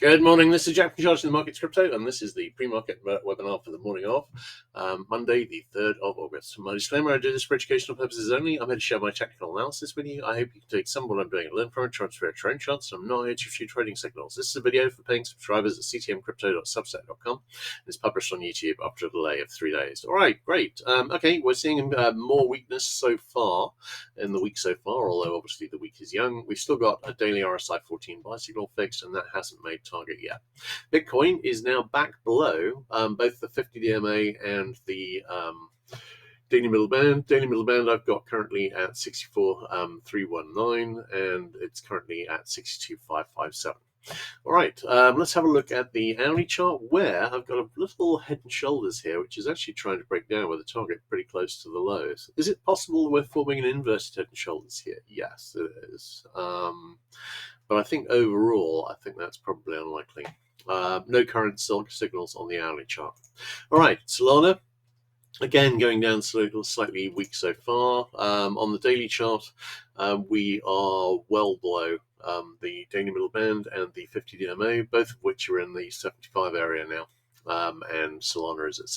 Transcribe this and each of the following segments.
Good morning, this is Jack from Charging the Markets Crypto, and this is the pre-market webinar for the morning of Monday, the 3rd of August. My disclaimer, I do this for educational purposes only. I'm here to share my technical analysis with you. I hope you can take some of what I'm doing and learn from it, transfer it to your own charts. I'm not here to shoot trading signals. This is a video for paying subscribers at ctmcrypto.substack.com. It's published on YouTube after a delay of 3 days. All right, great. Okay, we're seeing more weakness so far in the week so far, although obviously the week is young. We've still got a daily RSI 14 buy signal fixed, and that hasn't made target yet. Bitcoin is now back below both the 50 DMA and the daily middle band. Daily middle band I've got currently at 64,319, and it's currently at 62,557. All right, let's have a look at the hourly chart, where I've got a little head and shoulders here, which is actually trying to break down with the target pretty close to the lows. Is it possible we're forming an inverted head and shoulders here? Yes, it is. But I think overall, I think that's probably unlikely. No current signals on the hourly chart. All right, Solana. Again, going down slightly weak so far. On the daily chart, we are well below the daily middle band and the 50 DMA, both of which are in the 75 area now. And Solana is at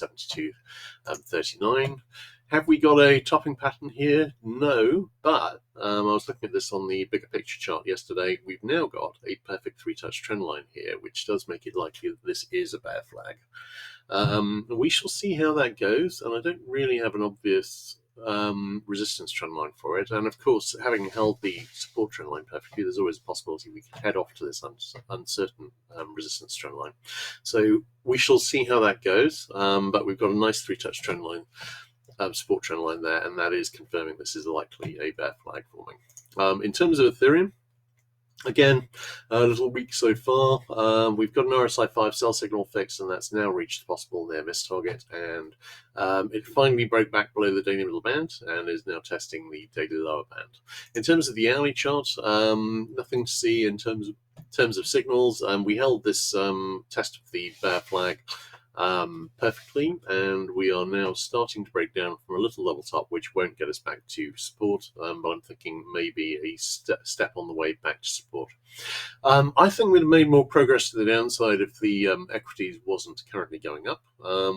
72.39. Have we got a topping pattern here? No, but I was looking at this on the bigger picture chart yesterday. We've now got a perfect three-touch trend line here, which does make it likely that this is a bear flag. We shall see how that goes, and I don't really have an obvious resistance trend line for it. And of course, having held the support trend line perfectly, there's always a possibility we can head off to this uncertain resistance trend line. So we shall see how that goes, but we've got a nice three-touch trend line. Support trend line there, and that is confirming this is likely a bear flag forming. In terms of Ethereum, again, a little weak so far. We've got an RSI 5 sell signal fixed, and that's now reached the possible near miss target, and it finally broke back below the daily middle band and is now testing the daily lower band. In terms of the hourly chart, nothing to see in terms of signals. We held this test of the bear flag perfectly, and we are now starting to break down from a little level top, which won't get us back to support, but I'm thinking maybe a step on the way back to support. I think we'd have made more progress to the downside if the equities wasn't currently going up.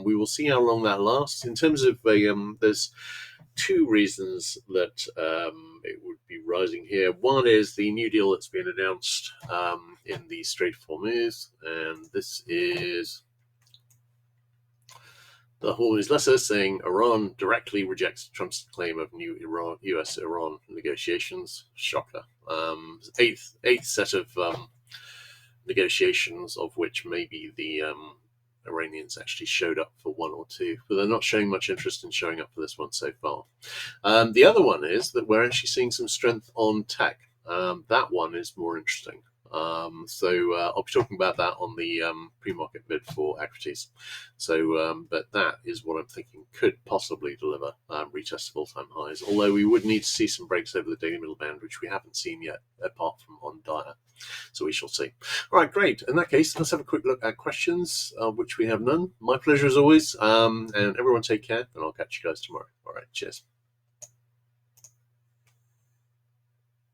We will see how long that lasts. In terms of there's two reasons that it would be rising here. One is the new deal that's been announced in the Strait of Hormuz, and this is the Hormuz letter saying Iran directly rejects Trump's claim of new US-Iran negotiations. Shocker. Eighth set of negotiations, of which maybe the Iranians actually showed up for one or two, but they're not showing much interest in showing up for this one so far. The other one is that we're actually seeing some strength on tech. That one is more interesting. So I'll be talking about that on the pre-market bid for equities. So, but that is what I'm thinking could possibly deliver retest of all-time highs, although we would need to see some breaks over the daily middle band, which we haven't seen yet, apart from on Dire. So we shall see. All right, great. In that case, let's have a quick look at questions, which we have none. My pleasure as always. And everyone take care, and I'll catch you guys tomorrow. All right, cheers.